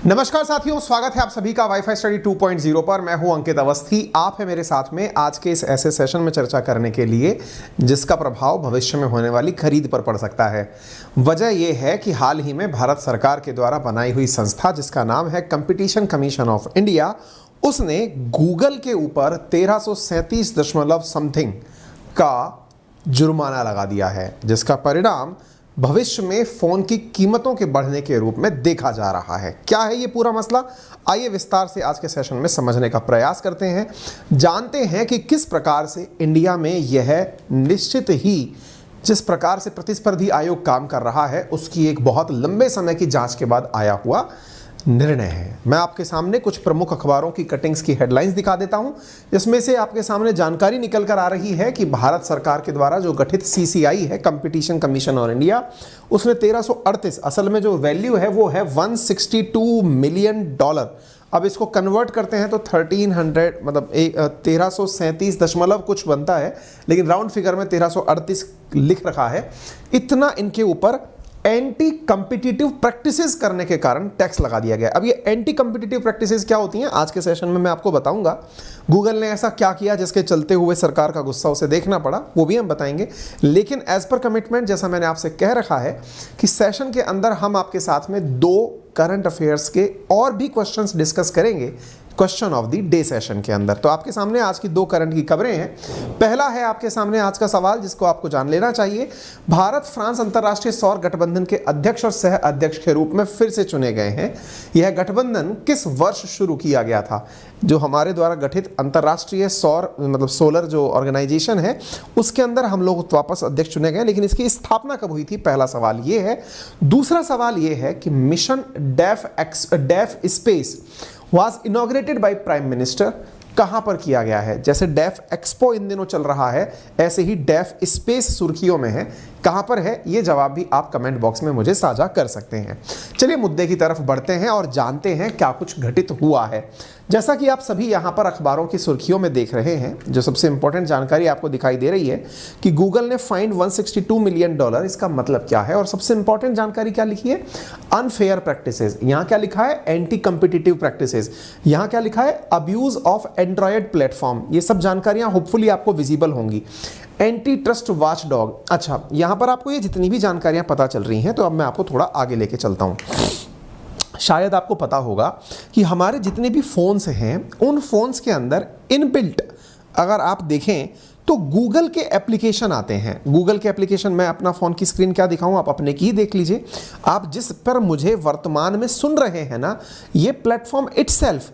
नमस्कार साथियों, स्वागत है आप सभी का वाईफाई स्टडी 2.0 पर। मैं हूं अंकित अवस्थी, आप है मेरे साथ में आज के इस ऐसे सेशन में चर्चा करने के लिए जिसका प्रभाव भविष्य में होने वाली खरीद पर पड़ सकता है। वजह यह है कि हाल ही में भारत सरकार के द्वारा बनाई हुई संस्था जिसका नाम है कंपटीशन कमीशन ऑफ इंडिया, उसने गूगल के ऊपर 1337 दशमलव समथिंग का जुर्माना लगा दिया है, जिसका परिणाम भविष्य में फोन की कीमतों के बढ़ने के रूप में देखा जा रहा है। क्या है ये पूरा मसला, आइए विस्तार से आज के सेशन में समझने का प्रयास करते हैं। जानते हैं कि किस प्रकार से इंडिया में यह निश्चित ही जिस प्रकार से प्रतिस्पर्धी आयोग काम कर रहा है उसकी एक बहुत लंबे समय की जांच के बाद आया हुआ निर्णय है। मैं आपके सामने कुछ प्रमुख अखबारों की कटिंग्स की हेडलाइंस दिखा देता हूं, जिसमें से आपके सामने जानकारी निकल कर आ रही है कि भारत सरकार के द्वारा जो गठित सीसीआई है, कंपटीशन कमीशन ऑफ इंडिया, उसने 1338, असल में जो वैल्यू है वो है $162 मिलियन। अब इसको कन्वर्ट करते हैं तो 1300 मतलब 1337 दशमलव कुछ बनता है, लेकिन राउंड फिगर में 1338 लिख रखा है। इतना इनके ऊपर एंटी कम्पिटिटिव प्रैक्टिसेस करने के कारण टैक्स लगा दिया गया। अब ये एंटी कम्पिटिटिव प्रैक्टिसेस क्या होती हैं, आज के सेशन में मैं आपको बताऊंगा। गूगल ने ऐसा क्या किया जिसके चलते हुए सरकार का गुस्सा उसे देखना पड़ा, वो भी हम बताएंगे। लेकिन एज पर कमिटमेंट, जैसा मैंने आपसे कह रखा है कि सेशन के अंदर हम आपके साथ में 2 करंट अफेयर्स के और भी क्वेश्चंस डिस्कस करेंगे question of the day session के अंदर। तो आपके सामने आज की 2 करंट की खबरें हैं। पहला है आपके सामने आज का सवाल जिसको आपको जान लेना चाहिए। भारत फ्रांस अंतर्राष्ट्रीय सौर गठबंधन के अध्यक्ष और सह अध्यक्ष के रूप में फिर से चुने गए हैं। यह गठबंधन किस वर्ष शुरू किया गया था? जो हमारे द्वारा गठित अंतर्राष्ट्रीय सौर मतलब सोलर जो ऑर्गेनाइजेशन है उसके अंदर हम लोग वापस अध्यक्ष चुने गए, लेकिन इसकी स्थापना कब हुई थी? पहला सवाल ये है। दूसरा सवाल ये है कि Mission DefSpace was inaugurated by prime minister कहां पर किया गया है? जैसे डेफ एक्सपो इन दिनों चल रहा है, ऐसे ही डेफ स्पेस सुर्खियों में है। कहां पर है ये जवाब भी आप कमेंट बॉक्स में मुझे साझा कर सकते हैं। चलिए मुद्दे की तरफ बढ़ते हैं और जानते हैं क्या कुछ घटित हुआ है। जैसा कि आप सभी यहां पर अखबारों की सुर्खियों में देख रहे हैं, जो सबसे इंपॉर्टेंट जानकारी आपको दिखाई दे रही है कि गूगल ने फाइंड $162 मिलियन। इसका मतलब क्या है? और सबसे इंपॉर्टेंट जानकारी क्या लिखी है? Unfair practices. यहां क्या लिखा है? Anti competitive practices. यहां क्या लिखा है? Abuse of Android platform. ये सब जानकारियां होपफुली आपको विजिबल होंगी। Anti trust watch dog. अच्छा, यहां पर आपको ये जितनी भी जानकारियां पता चल रही हैं, तो अब मैं आपको थोड़ा आगे लेके चलता हूं। शायद आपको पता होगा कि हमारे जितने भी फ़ोन्स हैं उन फ़ोन्स के अंदर इनबिल्ट अगर आप देखें तो गूगल के एप्लीकेशन आते हैं। गूगल के एप्लीकेशन, मैं अपना फ़ोन की स्क्रीन क्या दिखाऊं, आप अपने की ही देख लीजिए। आप जिस पर मुझे वर्तमान में सुन रहे हैं ना, ये प्लेटफॉर्म इटसेल्फ,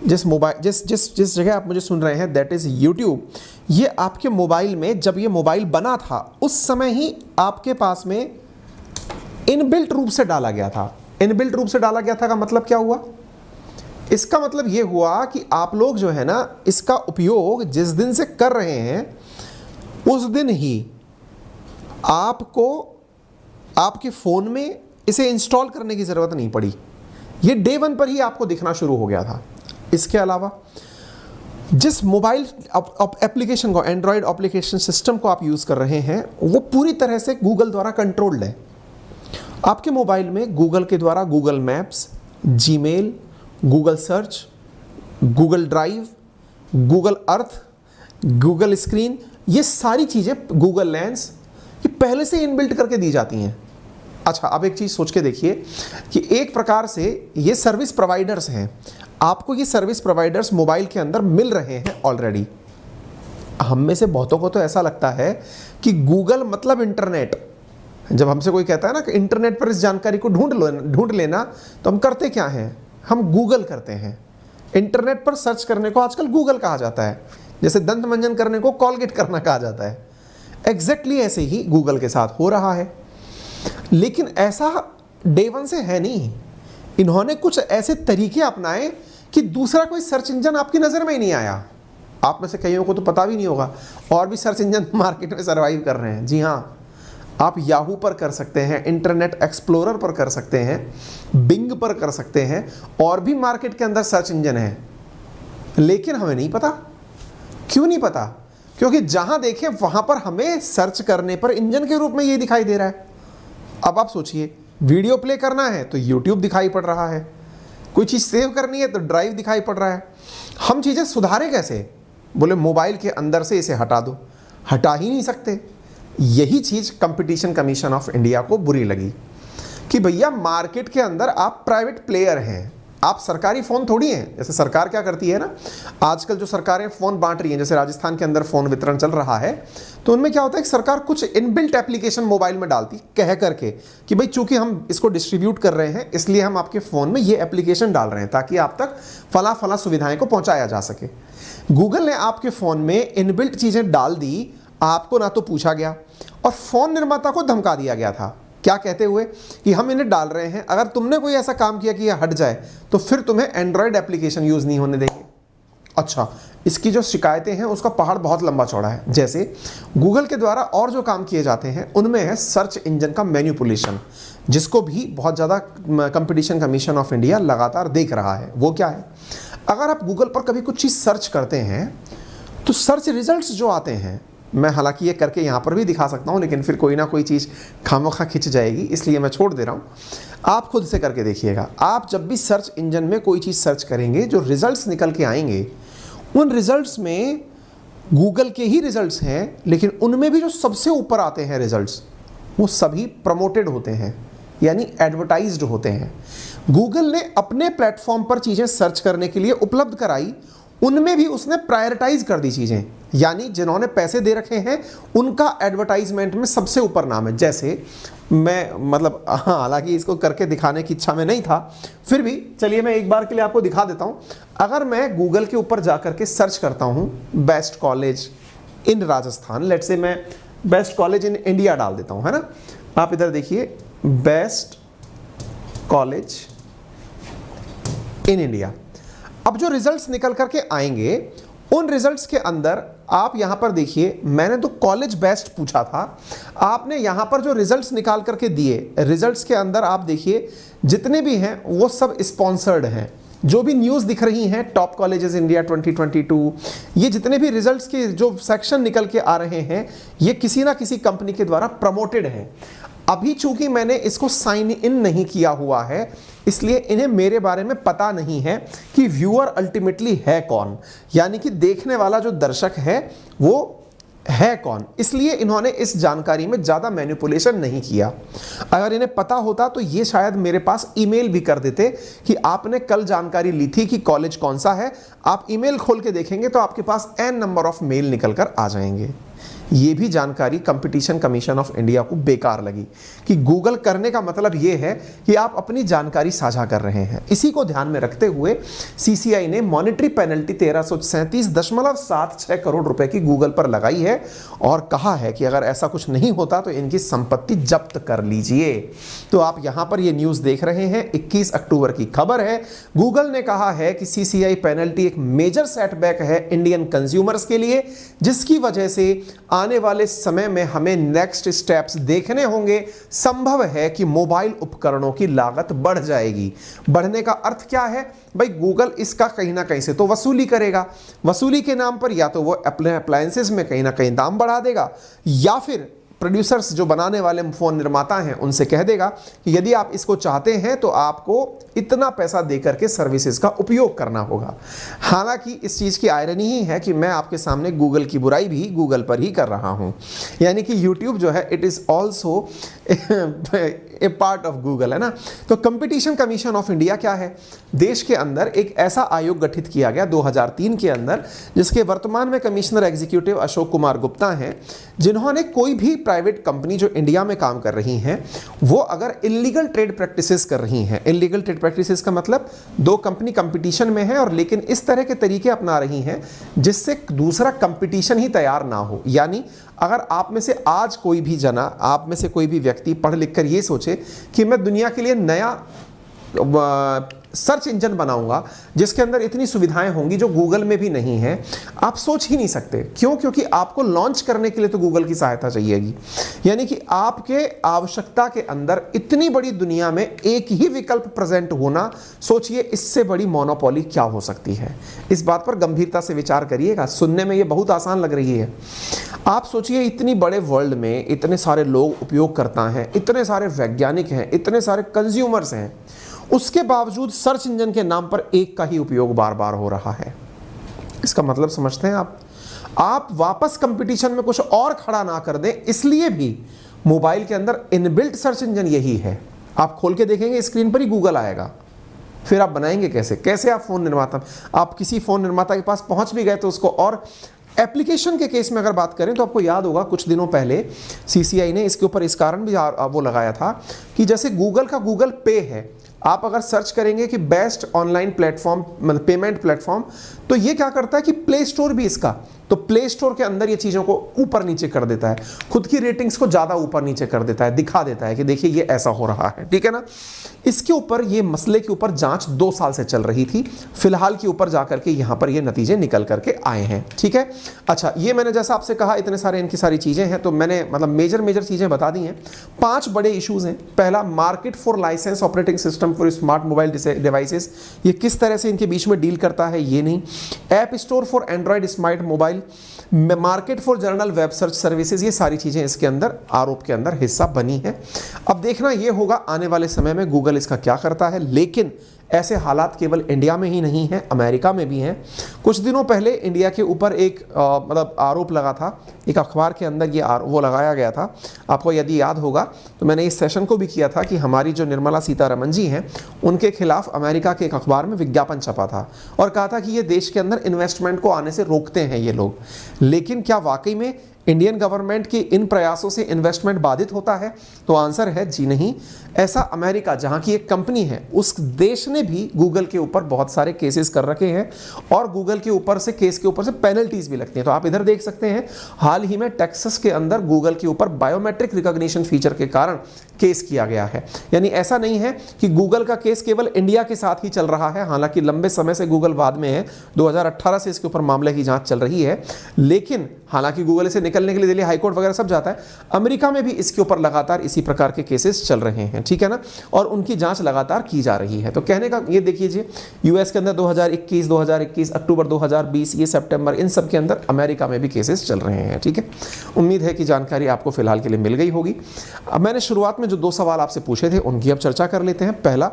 जिस जगह आप मुझे सुन रहे हैं, दैट इज़ यूट्यूब। ये आपके मोबाइल में, जब ये मोबाइल बना था उस समय ही आपके पास में इनबिल्ट रूप से डाला गया था। इनबिल्ट रूप से डाला गया था का मतलब क्या हुआ? इसका मतलब ये हुआ कि आप लोग जो है ना, इसका उपयोग जिस दिन से कर रहे हैं उस दिन ही आपको आपके फ़ोन में इसे इंस्टॉल करने की ज़रूरत नहीं पड़ी। ये डे 1 पर ही आपको दिखना शुरू हो गया था। इसके अलावा जिस मोबाइल एप्लीकेशन को, एंड्रॉयड एप्लीकेशन सिस्टम को आप यूज़ कर रहे हैं, वो पूरी तरह से गूगल द्वारा कंट्रोल्ड है। आपके मोबाइल में गूगल के द्वारा Google maps, Gmail, Google search, Google drive, Google Earth, Google screen, ये सारी चीज़ें, गूगल लेंस, ये पहले से इनबिल्ट करके दी जाती हैं। अच्छा, अब एक चीज़ सोच के देखिए कि एक प्रकार से ये सर्विस प्रोवाइडर्स हैं। आपको ये सर्विस प्रोवाइडर्स मोबाइल के अंदर मिल रहे हैं ऑलरेडी। हम में से बहुतों को तो ऐसा लगता है कि गूगल मतलब इंटरनेट। जब हमसे कोई कहता है ना कि इंटरनेट पर इस जानकारी को ढूंढ लेना, तो हम करते क्या हैं? हम गूगल करते हैं। इंटरनेट पर सर्च करने को आजकल गूगल कहा जाता है, जैसे दंत मंजन करने को कॉलगेट करना कहा जाता है। एग्जैक्टली ऐसे ही गूगल के साथ हो रहा है। लेकिन ऐसा डे 1 से है नहीं। इन्होंने कुछ ऐसे तरीके अपनाए कि दूसरा कोई सर्च इंजन आपकी नज़र में ही नहीं आया। आप में से कईयों को तो पता भी नहीं होगा, और भी सर्च इंजन मार्केट में सर्वाइव कर रहे हैं। जी हाँ, आप याहू पर कर सकते हैं, इंटरनेट एक्सप्लोरर पर कर सकते हैं, बिंग पर कर सकते हैं, और भी मार्केट के अंदर सर्च इंजन है। लेकिन हमें नहीं पता। क्यों नहीं पता? क्योंकि जहां देखें वहां पर हमें सर्च करने पर इंजन के रूप में ये दिखाई दे रहा है। अब आप सोचिए, वीडियो प्ले करना है तो यूट्यूब दिखाई पड़ रहा है, कोई चीज़ सेव करनी है तो ड्राइव दिखाई पड़ रहा है। हम चीज़ें सुधारें कैसे? बोले मोबाइल के अंदर से इसे हटा दो, हटा ही नहीं सकते। यही चीज़ कंपटीशन कमीशन ऑफ इंडिया को बुरी लगी कि भैया मार्केट के अंदर आप प्राइवेट प्लेयर हैं, आप सरकारी फ़ोन थोड़ी हैं। जैसे सरकार क्या करती है ना, आजकल जो सरकारें फ़ोन बांट रही हैं, जैसे राजस्थान के अंदर फ़ोन वितरण चल रहा है, तो उनमें क्या होता है कि सरकार कुछ इनबिल्ट एप्लीकेशन मोबाइल में डालती कह करके कि भाई चूंकि हम इसको डिस्ट्रीब्यूट कर रहे हैं इसलिए हम आपके फ़ोन में ये एप्लीकेशन डाल रहे हैं ताकि आप तक फला फला सुविधाएं को पहुंचाया जा सके। गूगल ने आपके फ़ोन में इनबिल्ट चीज़ें डाल दी, आपको ना तो पूछा गया और फ़ोन निर्माता को धमका दिया गया था, क्या कहते हुए कि हम इन्हें डाल रहे हैं, अगर तुमने कोई ऐसा काम किया कि यह हट जाए तो फिर तुम्हें एंड्रॉयड एप्लीकेशन यूज़ नहीं होने देंगे। अच्छा, इसकी जो शिकायतें हैं उसका पहाड़ बहुत लंबा चौड़ा है। जैसे गूगल के द्वारा और जो काम किए जाते हैं उनमें है सर्च इंजन का मैनिपुलेशन, जिसको भी बहुत ज़्यादा कंपटीशन कमीशन ऑफ इंडिया लगातार देख रहा है। वो क्या है, अगर आप गूगल पर कभी कुछ चीज़ सर्च करते हैं तो सर्च रिजल्ट्स जो आते हैं, मैं हालांकि ये करके यहाँ पर भी दिखा सकता हूँ लेकिन फिर कोई ना कोई चीज़ खामोखा खिंच जाएगी, इसलिए मैं छोड़ दे रहा हूँ। आप खुद से करके देखिएगा। आप जब भी सर्च इंजन में कोई चीज़ सर्च करेंगे, जो रिजल्ट्स निकल के आएंगे उन रिजल्ट्स में गूगल के ही रिजल्ट्स हैं, लेकिन उनमें भी जो सबसे ऊपर आते हैं रिजल्ट्स वो सभी प्रमोटेड होते हैं, यानी एडवर्टाइज्ड होते हैं। गूगल ने अपने प्लेटफॉर्म पर चीज़ें सर्च करने के लिए उपलब्ध कराई, उनमें भी उसने प्रायोरिटाइज कर दी चीज़ें, यानी जिन्होंने पैसे दे रखे हैं उनका एडवर्टाइजमेंट में सबसे ऊपर नाम है। जैसे मैं मतलब हालांकि इसको करके दिखाने की इच्छा में नहीं था, फिर भी चलिए मैं एक बार के लिए आपको दिखा देता हूं। अगर मैं गूगल के ऊपर जा करके सर्च करता हूं best college in Rajasthan, let's say मैं बेस्ट कॉलेज इन इंडिया डाल देता हूं, है ना। आप इधर देखिए, बेस्ट कॉलेज इन इंडिया। अब जो रिजल्ट्स निकल करके आएंगे उन रिजल्ट्स के अंदर आप यहां पर देखिए, मैंने तो कॉलेज बेस्ट पूछा था, आपने यहां पर जो रिजल्ट्स निकाल करके दिए, रिजल्ट्स के अंदर आप देखिए जितने भी हैं वो सब स्पॉन्सर्ड हैं। जो भी न्यूज़ दिख रही हैं टॉप कॉलेजेस इंडिया 2022, ये जितने भी रिजल्ट्स के जो सेक्शन निकल के आ रहे हैं ये किसी ना किसी कंपनी के द्वारा प्रमोटेड हैं। अभी चूंकि मैंने इसको साइन इन नहीं किया हुआ है इसलिए इन्हें मेरे बारे में पता नहीं है कि व्यूअर अल्टीमेटली है कौन, यानी कि देखने वाला जो दर्शक है वो है कौन, इसलिए इन्होंने इस जानकारी में ज़्यादा मैनिपुलेशन नहीं किया। अगर इन्हें पता होता तो ये शायद मेरे पास ईमेल भी कर देते कि आपने कल जानकारी ली थी कि कॉलेज कौन सा है। आप ईमेल खोल के देखेंगे तो आपके पास n नंबर ऑफ मेल निकल कर आ जाएंगे। ये भी जानकारी कंपटीशन कमीशन ऑफ इंडिया को बेकार लगी कि गूगल करने का मतलब ये है कि आप अपनी जानकारी साझा कर रहे हैं। इसी को ध्यान में रखते हुए सीसीआई ने मॉनेटरी पेनल्टी 1337.76 करोड़ रुपए की गूगल पर लगाई है और कहा है कि अगर ऐसा कुछ नहीं होता तो इनकी संपत्ति जब्त कर लीजिए। तो आप यहां पर ये न्यूज़ देख रहे हैं, 21 अक्टूबर की खबर है। गूगल ने कहा है कि सीसीआई पेनल्टी एक मेजर सेटबैक है इंडियन कंज्यूमर्स के लिए, जिसकी वजह से आने वाले समय में हमें नेक्स्ट स्टेप्स देखने होंगे। संभव है कि मोबाइल उपकरणों की लागत बढ़ जाएगी। बढ़ने का अर्थ क्या है भाई, गूगल इसका कहीं ना कहीं से तो वसूली करेगा। वसूली के नाम पर या तो वो अपने अप्लायंसेस में कहीं ना कहीं दाम बढ़ा देगा या फिर प्रोड्यूसर्स जो बनाने वाले फ़ोन निर्माता हैं उनसे कह देगा कि यदि आप इसको चाहते हैं तो आपको इतना पैसा दे करके सर्विसेज का उपयोग करना होगा। हालांकि इस चीज़ की आयरनी ही है कि मैं आपके सामने गूगल की बुराई भी गूगल पर ही कर रहा हूं, यानी कि यूट्यूब जो है it is also a part of Google, है ना। तो कंपटीशन कमीशन ऑफ इंडिया क्या है, देश के अंदर एक ऐसा आयोग गठित किया गया 2003 के अंदर, जिसके वर्तमान में कमिश्नर एग्जीक्यूटिव अशोक कुमार गुप्ता हैं, जिन्होंने कोई भी प्राइवेट कंपनी जो इंडिया में काम कर रही हैं वो अगर इलीगल ट्रेड प्रैक्टिसेस कर रही हैं, इलीगल ट्रेड प्रैक्टिसेस का मतलब दो कंपनी कंपटीशन में है और लेकिन इस तरह के तरीके अपना रही हैं जिससे दूसरा कंपटीशन ही तैयार ना हो। यानी अगर आप में से आज कोई भी जना, आप में से कोई भी व्यक्ति पढ़ लिख कर ये सोचे कि मैं दुनिया के लिए नया सर्च इंजन बनाऊंगा जिसके अंदर इतनी सुविधाएं होंगी जो गूगल में भी नहीं है, आप सोच ही नहीं सकते। क्यों? क्योंकि आपको लॉन्च करने के लिए तो गूगल की सहायता चाहिएगी। यानी कि आपके आवश्यकता के अंदर इतनी बड़ी दुनिया में एक ही विकल्प प्रेजेंट होना, सोचिए इससे बड़ी मोनोपोली क्या हो सकती है। इस बात पर गंभीरता से विचार करिएगा। सुनने में ये बहुत आसान लग रही है। आप सोचिए इतनी बड़े वर्ल्ड में इतने सारे लोग उपयोग करता हैं, इतने सारे वैज्ञानिक हैं, इतने सारे कंज्यूमर्स हैं, उसके बावजूद सर्च इंजन के नाम पर एक का ही उपयोग बार बार हो रहा है। इसका मतलब समझते हैं आप वापस कंपटीशन में कुछ और खड़ा ना कर दें, इसलिए भी मोबाइल के अंदर इनबिल्ट सर्च इंजन यही है। आप खोल के देखेंगे स्क्रीन पर ही गूगल आएगा, फिर आप बनाएंगे कैसे आप फोन निर्माता, आप किसी फोन निर्माता के पास पहुंच भी गए तो उसको, और एप्लीकेशन के केस में अगर बात करें तो आपको याद होगा कुछ दिनों पहले सीसीआई ने इसके ऊपर इस कारण भी वो लगाया था कि जैसे गूगल का गूगल पे है, आप अगर सर्च करेंगे कि बेस्ट ऑनलाइन प्लेटफॉर्म मतलब पेमेंट प्लेटफॉर्म, तो ये क्या करता है कि प्ले स्टोर भी इसका, तो प्ले स्टोर के अंदर ये चीज़ों को ऊपर नीचे कर देता है, खुद की रेटिंग्स को ज़्यादा ऊपर नीचे कर देता है, दिखा देता है कि देखिए ये ऐसा हो रहा है, ठीक है ना। इसके ऊपर ये मसले के ऊपर जांच 2 साल से चल रही थी, फिलहाल के ऊपर जाकर के यहाँ पर ये नतीजे निकल करके आए हैं, ठीक है। अच्छा, ये मैंने जैसा आपसे कहा इतने सारे इनकी सारी चीज़ें हैं, तो मैंने मतलब मेजर चीज़ें बता दी हैं। 5 बड़े इशूज़ हैं। पहला, market for license operating system for smart mobile devices, ये किस तरह से इनके बीच में डील करता है ये नहीं। App store for Android smart mobile, market for journal web search services, ये सारी चीज़ें इसके अंदर आरोप के अंदर हिस्सा बनी है। अब देखना ये होगा आने वाले समय में गूगल इसका क्या करता है, लेकिन ऐसे हालात केवल इंडिया में ही नहीं है, अमेरिका में भी हैं। कुछ दिनों पहले इंडिया के ऊपर एक मतलब आरोप लगा था, एक अखबार के अंदर ये वो लगाया गया था। आपको यदि याद होगा तो मैंने इस सेशन को भी किया था कि हमारी जो निर्मला सीतारमण जी हैं उनके खिलाफ अमेरिका के एक अखबार में विज्ञापन छपा था और कहा था कि ये देश के अंदर इन्वेस्टमेंट को आने से रोकते हैं ये लोग। लेकिन क्या वाकई में इंडियन गवर्नमेंट की इन प्रयासों से इन्वेस्टमेंट बाधित होता है? तो आंसर है जी नहीं। ऐसा अमेरिका, जहां की एक कंपनी है, उस देश ने भी गूगल के ऊपर बहुत सारे केसेस कर रखे हैं और गूगल के ऊपर से केस के ऊपर से पेनल्टीज भी लगती हैं। तो आप इधर देख सकते हैं, हाल ही में टेक्सास के अंदर गूगल के ऊपर बायोमेट्रिक रिकॉग्निशन फीचर के कारण केस किया गया है। यानी ऐसा नहीं है कि गूगल का केस केवल इंडिया के साथ ही चल रहा है, हालांकि लंबे समय से गूगल वाद में है, 2018 से इसके ऊपर मामले की जांच चल रही है। लेकिन हालांकि गूगल से निकलने के लिए दिल्ली हाईकोर्ट वगैरह सब जाता है, अमेरिका में भी इसके ऊपर लगातार इसी प्रकार के केसेस चल रहे हैं, ठीक है ना, और उनकी जांच लगातार की जा रही है। तो कहने का ये देखिए, यूएस के अंदर 2021 अक्टूबर 2020, ये सितंबर, इन सब के अंदर अमेरिका में भी केसेस चल रहे हैं, ठीक है। उम्मीद है कि जानकारी आपको फिलहाल के लिए मिल गई होगी। अब मैंने शुरुआत में जो 2 सवाल आपसे पूछे थे उनकी अब चर्चा कर लेते हैं। पहला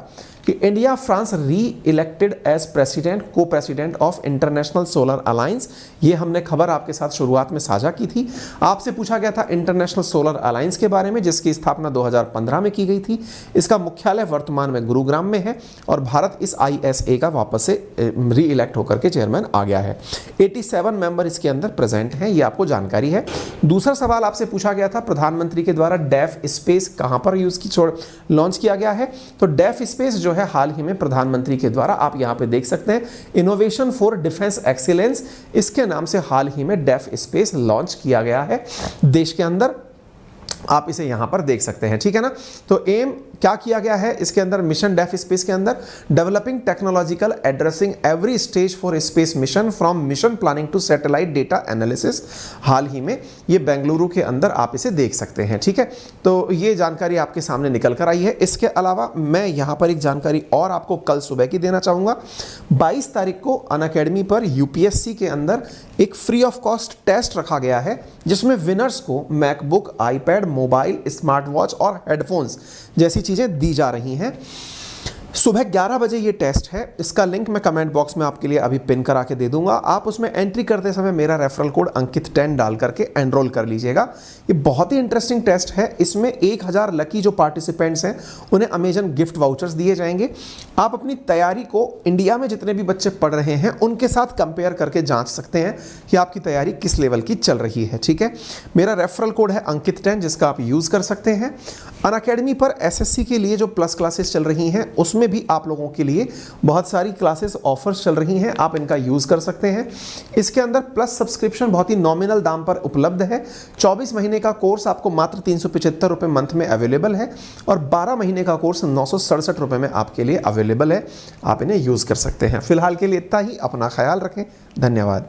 कि India France re-elected as president को president of International Solar Alliance, ये हमने खबर आपके साथ शुरुआत में साझा की थी। आपसे पूछा गया था इंटरनेशनल सोलर अलायंस के बारे में, जिसकी स्थापना 2015 में की गई थी। इसका मुख्यालय वर्तमान में गुरुग्राम में है और भारत इस ISA का वापस से री इलेक्ट होकर के चेयरमैन आ गया है। 87 मेंबर इसके अंदर प्रेजेंट हैं, ये आपको जानकारी है। दूसरा सवाल आपसे पूछा गया था, प्रधानमंत्री के द्वारा डेफ स्पेस कहां पर लॉन्च किया गया है? तो डेफ स्पेस जो है हाल ही में प्रधानमंत्री के द्वारा, आप यहां पे देख सकते हैं, इनोवेशन फॉर डिफेंस एक्सीलेंस, इसके नाम से हाल ही में डेफ स्पेस लॉन्च किया गया है देश के अंदर। आप इसे यहां पर देख सकते हैं, ठीक है ना। तो एम क्या किया गया है इसके अंदर, मिशन डेफ स्पेस के अंदर, developing technological addressing every stage for space mission from mission planning to satellite data analysis. हाल ही में ये बेंगलुरु के अंदर आप इसे देख सकते हैं, ठीक है। तो ये जानकारी आपके सामने निकल कर आई है। इसके अलावा मैं यहां पर एक जानकारी और आपको कल सुबह की देना चाहूंगा। 22 तारीख को अनअकैडमी पर UPSC के अंदर एक फ्री ऑफ कॉस्ट टेस्ट रखा गया है, जिसमें विनर्स को MacBook, iPad, mobile, smart watch और हेडफोन्स जैसी चीज़ें दी जा रही हैं। सुबह 11 बजे ये टेस्ट है। इसका लिंक मैं कमेंट बॉक्स में आपके लिए अभी पिन करा के दे दूंगा। आप उसमें एंट्री करते समय मेरा रेफरल कोड अंकित 10 डाल करके एनरोल कर लीजिएगा। ये बहुत ही इंटरेस्टिंग टेस्ट है। इसमें 1000 लकी जो पार्टिसिपेंट्स हैं उन्हें अमेजन गिफ्ट वाउचर्स दिए जाएंगे। आप अपनी तैयारी को इंडिया में जितने भी बच्चे पढ़ रहे हैं उनके साथ कंपेयर करके जांच सकते हैं कि आपकी तैयारी किस लेवल की चल रही है, ठीक है। मेरा रेफरल कोड है अंकित 10, जिसका आप यूज़ कर सकते हैं। अनअकैडमी पर SSC के लिए जो प्लस क्लासेस चल रही हैं उसमें भी आप लोगों के लिए बहुत सारी क्लासेस ऑफर्स चल रही हैं, आप इनका यूज़ कर सकते हैं। इसके अंदर प्लस सब्सक्रिप्शन बहुत ही नॉमिनल दाम पर उपलब्ध है। 24 महीने का कोर्स आपको मात्र 375 रुपये मंथ में अवेलेबल है और 12 महीने का कोर्स 967 रुपये में आपके लिए अवेलेबल है। आप इन्हें यूज़ कर सकते हैं। फिलहाल के लिए इतना ही। अपना ख्याल रखें। धन्यवाद।